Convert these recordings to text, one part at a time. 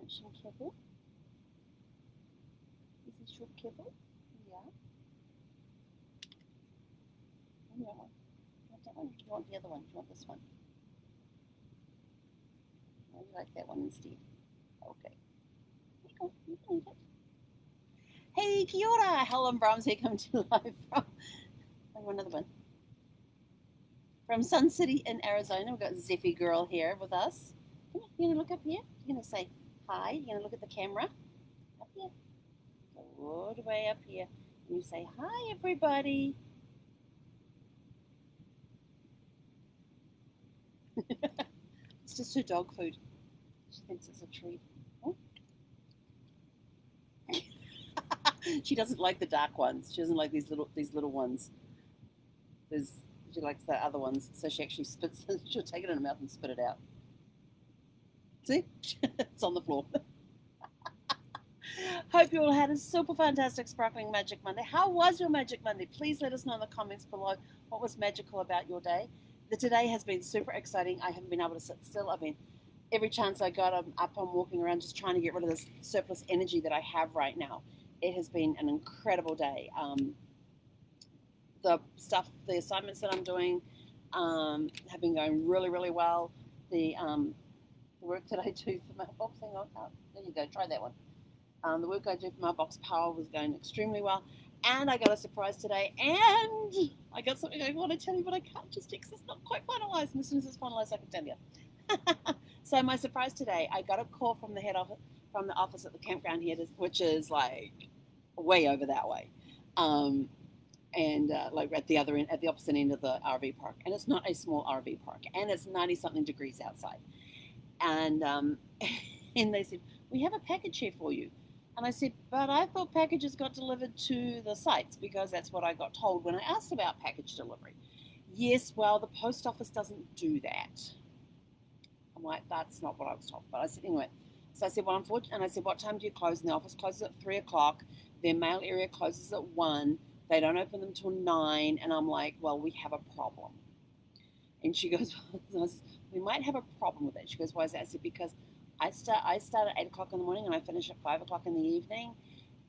Schon Kibble? Is this your kibble? Yeah. No. You want that one? Do you want the other one? Do you want this one? No, you like that one instead. Okay. Here you go. You can eat it. Hey, kia ora! Helen Brahms here coming to you live from another one. From Sun City in Arizona. We've got Zeffy Girl here with us. You're gonna look up here? You're gonna say hi, you're gonna look at the camera. Up here. Go all the way up here. And you say hi everybody. It's just her dog food. She thinks it's a treat. Oh. She doesn't like the dark ones. She doesn't like these little ones. She likes the other ones, so she actually spits. She'll take it in her mouth and spit it out. See, it's on the floor. Hope you all had a super fantastic sparkling Magic Monday. How was your Magic Monday? Please let us know in the comments below what was magical about your day. The today has been super exciting. I haven't been able to sit still. I've been every chance I got, I'm walking around just trying to get rid of this surplus energy that I have right now. It has been an incredible day. The assignments that I'm doing have been going really, really well. The work that I do for my boxing, there you go, try that one. The work I do for my box power was going extremely well. And I got a surprise today, and I got something I want to tell you, but I can't just because it's not quite finalized. And as soon as it's finalized, I can tell you. So my surprise today, I got a call from the head office, from the office at the campground here, which is like way over that way, and like at the other end, at the opposite end of the RV park. And it's not a small RV park, and it's 90-something degrees outside. And and they said, we have a package here for you. And I said, but I thought packages got delivered to the sites because that's what I got told when I asked about package delivery. Yes, well, the post office doesn't do that. I'm like, that's not what I was told. But I said, anyway. So I said, well, unfortunately, and I said, what time do you close? And the office closes at 3 o'clock. Their mail area closes at 1. They don't open them till 9. And I'm like, well, we have a problem. And she goes, we might have a problem with it. She goes, why is that? I said, because I start at 8 o'clock in the morning and I finish at 5 o'clock in the evening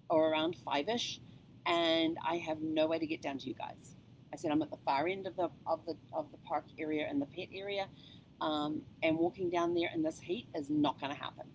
or around 5-ish, and I have no way to get down to you guys. I said, I'm at the far end of the park area and the pet area, and walking down there in this heat is not going to happen.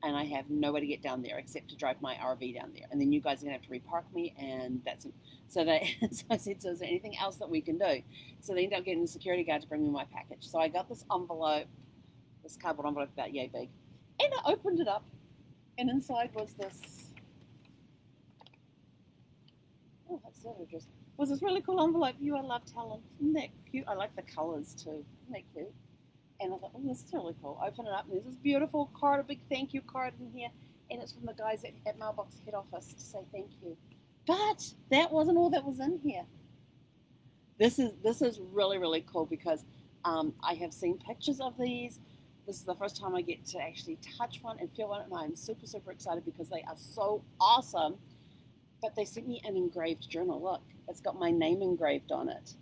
And I have no way to get down there except to drive my RV down there. And then you guys are going to have to repark me, and that's it. So I said, so is there anything else that we can do? So they ended up getting the security guard to bring me my package. So I got this envelope, this cardboard envelope about yay big, and I opened it up, and inside was this, oh, that's the other address, was this really cool envelope. You are loved, Helen. Isn't that cute? I like the colors too. Isn't that cute? And I thought, oh, this is really cool. Open it up, and there's this beautiful card, a big thank you card in here, and it's from the guys at Mailbox head office to say thank you. But that wasn't all that was in here. This is really, really cool because I have seen pictures of these. This is the first time I get to actually touch one and feel one, and I'm super, super excited because they are so awesome. But they sent me an engraved journal. Look, it's got my name engraved on it.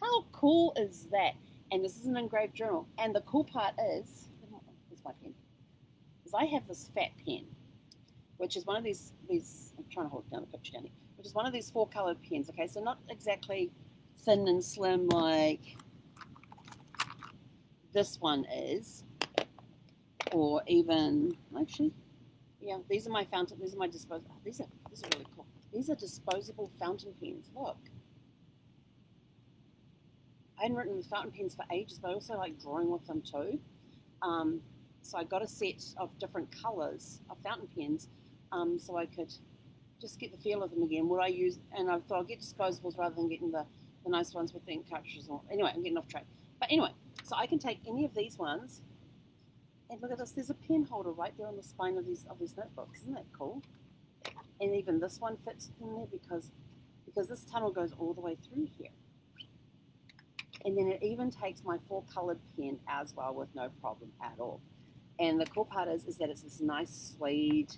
How cool is that? And this is an engraved journal. And the cool part is, here's my pen, is I have this fat pen, which is one of these, I'm trying to hold down the picture down here, which is one of these 4-colored pens, okay? So not exactly thin and slim like this one is, or even, actually, yeah, these are my fountain, these are my disposable, these are really cool. These are disposable fountain pens, look. I hadn't written with fountain pens for ages, but I also like drawing with them too. So I got a set of different colors of fountain pens, so I could just get the feel of them again. Would I use, and I thought I'll get disposables rather than getting the nice ones with the ink cartridges on. Anyway, I'm getting off track. But anyway, so I can take any of these ones, and look at this, there's a pen holder right there on the spine of these notebooks. Isn't that cool? And even this one fits in there because this tunnel goes all the way through here. And then it even takes my 4-colored pen as well with no problem at all. And the cool part is that it's this nice suede,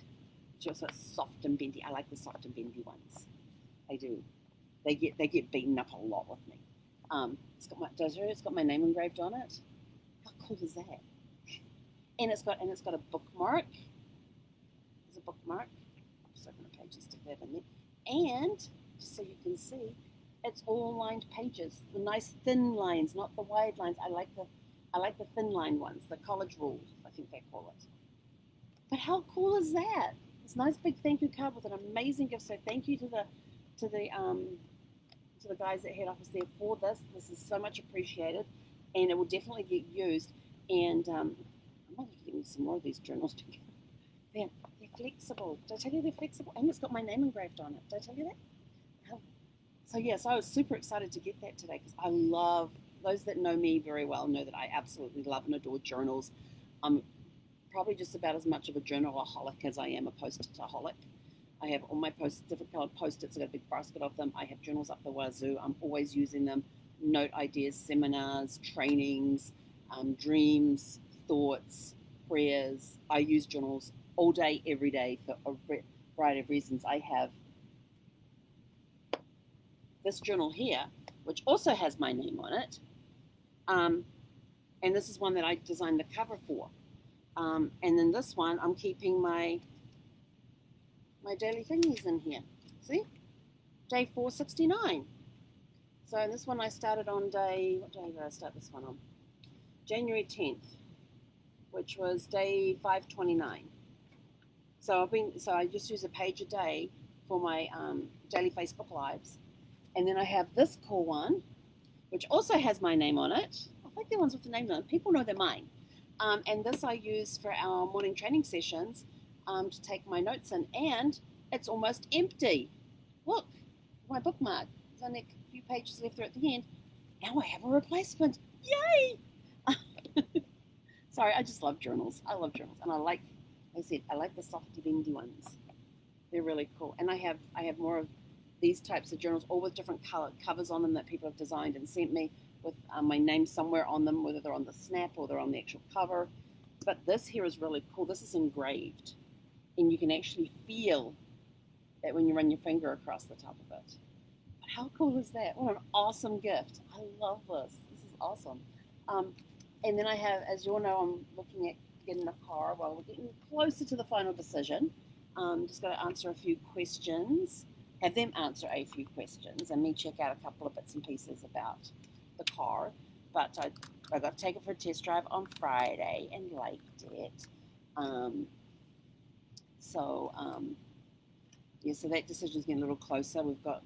just soft and bendy. I like the soft and bendy ones. I do. They get beaten up a lot with me. It's got my name engraved on it. How cool is that? And it's got a bookmark bookmark. I'll just open a page and stick that in there. And just so you can see, it's all lined pages. The nice thin lines, not the wide lines. I like the thin line ones, the college rules, I think they call it. But how cool is that? This nice big thank you card with an amazing gift. So thank you to the guys at head office there for this. This is so much appreciated, and it will definitely get used. And I might have to get me some more of these journals together. Man, they're flexible. Did I tell you they're flexible? And it's got my name engraved on it. Did I tell you that? So yes, I was super excited to get that today because I love, those that know me very well know that I absolutely love and adore journals. I'm probably just about as much of a journalaholic as I am a post-it-aholic. I have all my different colored post-its. I've got a big basket of them. I have journals up the wazoo. I'm always using them. Note ideas, seminars, trainings, dreams, thoughts, prayers. I use journals all day, every day for a variety of reasons. I have this journal here, which also has my name on it. And this is one that I designed the cover for. And then this one, I'm keeping my daily thingies in here. See? Day 469. So this one I started on what day did I start this one on? January 10th, which was day 529. So I just use a page a day for my daily Facebook Lives. And then I have this cool one, which also has my name on it. I like the ones with the name on it. People know they're mine. And this I use for our morning training sessions to take my notes in. And it's almost empty. Look, my bookmark. There's only a few pages left there at the end. Now I have a replacement. Yay! Sorry, I just love journals. I love journals. And I like the softy bendy ones. They're really cool. And I have more of these types of journals, all with different covers on them that people have designed and sent me with my name somewhere on them, whether they're on the snap or they're on the actual cover. But this here is really cool. This is engraved, and you can actually feel that when you run your finger across the top of it. But how cool is that? What an awesome gift. I love this. This is awesome. And then I have, as you all know, I'm looking at getting a car. Well, we're getting closer to the final decision. Just got to answer a few questions. Have them answer a few questions and me check out a couple of bits and pieces about the car. But I got to take it for a test drive on Friday and liked it. So that decision's getting a little closer. We've got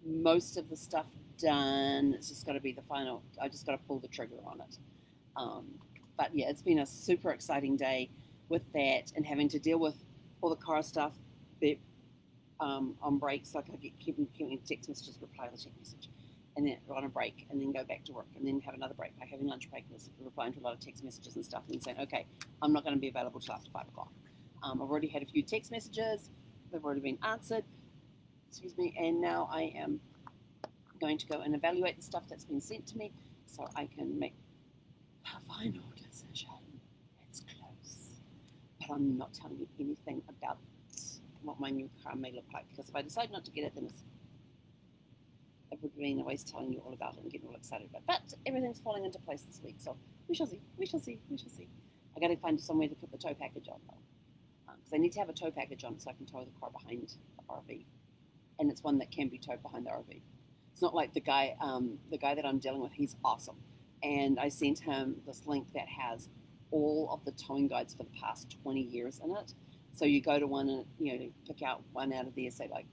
most of the stuff done. It's just got to be the final. I just got to pull the trigger on it. But yeah, it's been a super exciting day with that and having to deal with all the car stuff. On breaks, like I keep text messages, reply to the text message, and then on a break, and then go back to work, and then have another break, like having lunch break, and replying to a lot of text messages and stuff, and then saying, okay, I'm not going to be available till after 5 o'clock. I've already had a few text messages, they've already been answered, and now I am going to go and evaluate the stuff that's been sent to me, so I can make a final decision. It's close, but I'm not telling you anything about what my new car may look like, because if I decide not to get it, then it would mean always telling you all about it and getting all excited about it. But everything's falling into place this week, so we shall see. I got to find somewhere to put the tow package on though, because I need to have a tow package on it so I can tow the car behind the RV, and it's one that can be towed behind the RV. It's not like the guy that I'm dealing with. He's awesome, and I sent him this link that has all of the towing guides for the past 20 years in it. So you go to one and, pick out one out of there, say like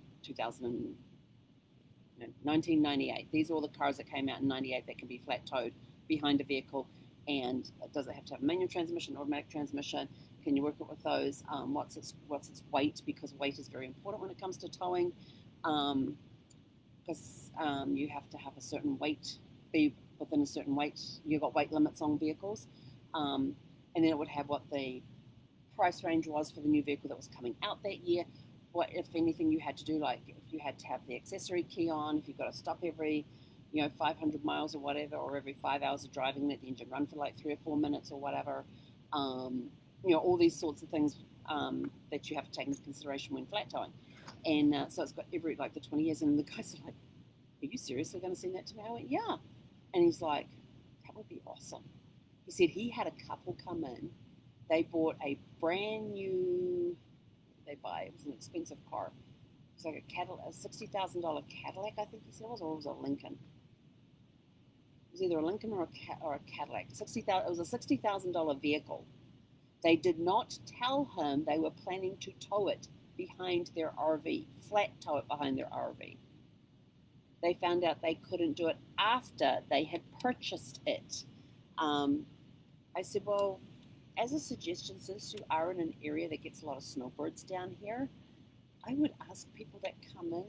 1998. These are all the cars that came out in 98 that can be flat towed behind a vehicle. And does it have to have a manual transmission, automatic transmission? Can you work it with those? What's its weight? Because weight is very important when it comes to towing. Because you have to have a certain weight, be within a certain weight. You've got weight limits on vehicles. And then it would have what the price range was for the new vehicle that was coming out that year, what, if anything, you had to do, like if you had to have the accessory key on, if you've got to stop every 500 miles or whatever, or every 5 hours of driving, let the engine run for like 3 or 4 minutes or whatever, all these sorts of things that you have to take into consideration when flat towing. And so it's got every, like the 20 years, and the guys are like, are you seriously going to send that to me? I went, yeah. And he's like, that would be awesome. He said he had a couple come in. They bought a brand new they buy. It was an expensive car. It was like a Cadillac, a $60,000 Cadillac, I think he said it was, or it was a Lincoln. It was either a Lincoln or a Cadillac. It was a $60,000 vehicle. They did not tell him they were planning to tow it behind their RV, flat tow it behind their RV. They found out they couldn't do it after they had purchased it. I said, well, as a suggestion, since you are in an area that gets a lot of snowbirds down here, I would ask people that come in,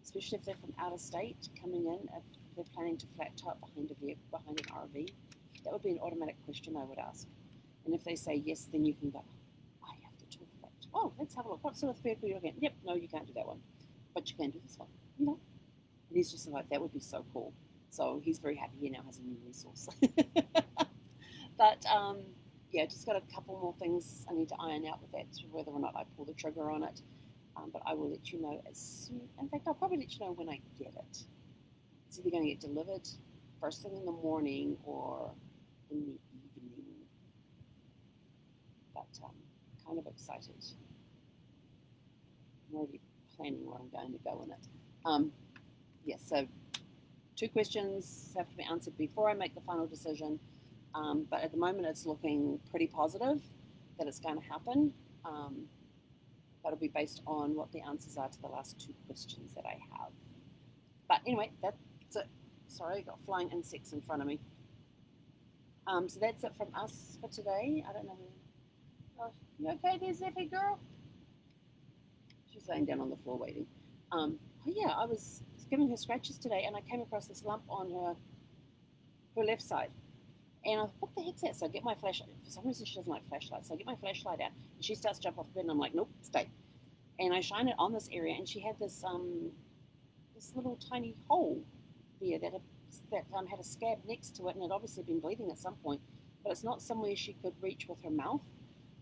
especially if they're from out of state, coming in, if they're planning to flat tow it behind an RV, that would be an automatic question I would ask. And if they say yes, then you can go, I have to talk that. Oh, let's have a look. What sort of vehicle are you looking at? Yep, no, you can't do that one. But you can do this one, And he's just like, that would be so cool. So he's very happy he now has a new resource. But, yeah, just got a couple more things I need to iron out with that, whether or not I pull the trigger on it. But I will let you know as soon. In fact, I'll probably let you know when I get it. It's either going to get delivered first thing in the morning or in the evening. But kind of excited. I'm already planning where I'm going to go in it. Yes, so 2 questions have to be answered before I make the final decision. But at the moment, it's looking pretty positive that it's going to happen. That'll be based on what the answers are to the last 2 questions that I have. But anyway, that's it. Sorry, I got flying insects in front of me. So that's it from us for today. I don't know. Oh, you okay there, Zeffy girl? She's laying down on the floor waiting. Oh yeah, I was giving her scratches today, and I came across this lump on her left side. And I thought, what the heck's that? So I get my flashlight. For some reason, she doesn't like flashlights. So I get my flashlight out, and she starts to jump off the bed, and I'm like, nope, stay. And I shine it on this area, and she had this little tiny hole there that had a scab next to it, and had obviously been bleeding at some point, but it's not somewhere she could reach with her mouth.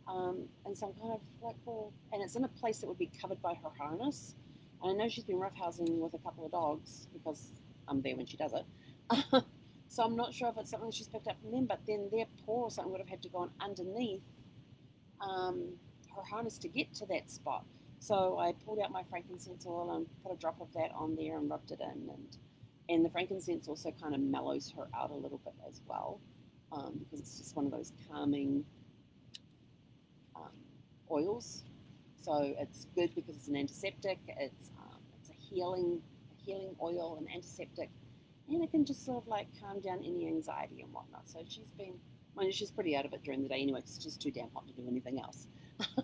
And so I'm kind of like, well, and it's in a place that would be covered by her harness. And I know she's been roughhousing with a couple of dogs because I'm there when she does it. So I'm not sure if it's something she's picked up from them, but then their paw or something would have had to go on underneath her harness to get to that spot. So I pulled out my frankincense oil and put a drop of that on there and rubbed it in. And the frankincense also kind of mellows her out a little bit as well, because it's just one of those calming oils. So it's good because it's an antiseptic. It's a healing oil, an antiseptic. And it can just sort of like calm down any anxiety and whatnot. So she's pretty out of it during the day anyway, because it's just too damn hot to do anything else.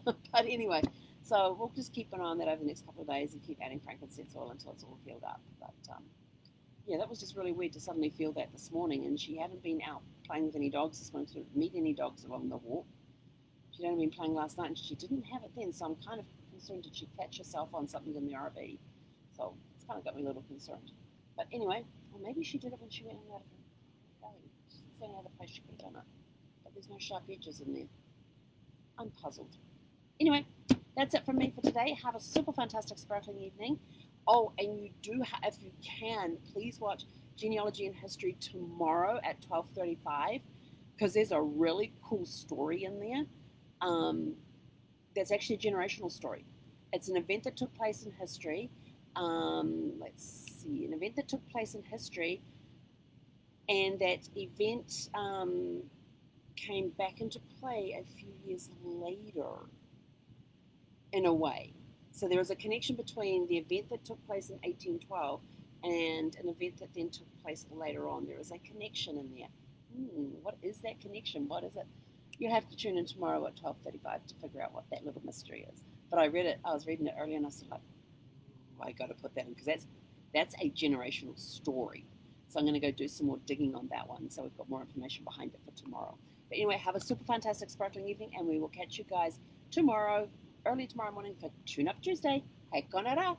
But anyway, so we'll just keep an eye on that over the next couple of days and keep adding frankincense oil until it's all healed up. But yeah, that was just really weird to suddenly feel that this morning. And she hadn't been out playing with any dogs this morning, to meet any dogs along the walk. She'd only been playing last night, and she didn't have it then. So I'm kind of concerned, did she catch herself on something in the RV? So it's kind of got me a little concerned. But anyway, or maybe she did it when she went in out of her cage. It's the only other place she could have done it. But there's no sharp edges in there. I'm puzzled. Anyway, that's it from me for today. Have a super fantastic sparkling evening. Oh, and you do, if you can, please watch Genealogy and History tomorrow at 12:35, because there's a really cool story in there. That's actually a generational story. It's an event that took place in history. Let's see, an event that took place in history, and that event came back into play a few years later, in a way. So there was a connection between the event that took place in 1812 and an event that then took place later on. There is a connection in there. What is that connection? What is it? You have to tune in tomorrow at 12:35 to figure out what that little mystery is. But I was reading it earlier, and I was like, I got to put that in, because that's a generational story. So I'm going to go do some more digging on that one, so we've got more information behind it for tomorrow. But anyway, have a super fantastic sparkling evening, and we will catch you guys tomorrow, early tomorrow morning, for Tune Up Tuesday. Hei konara!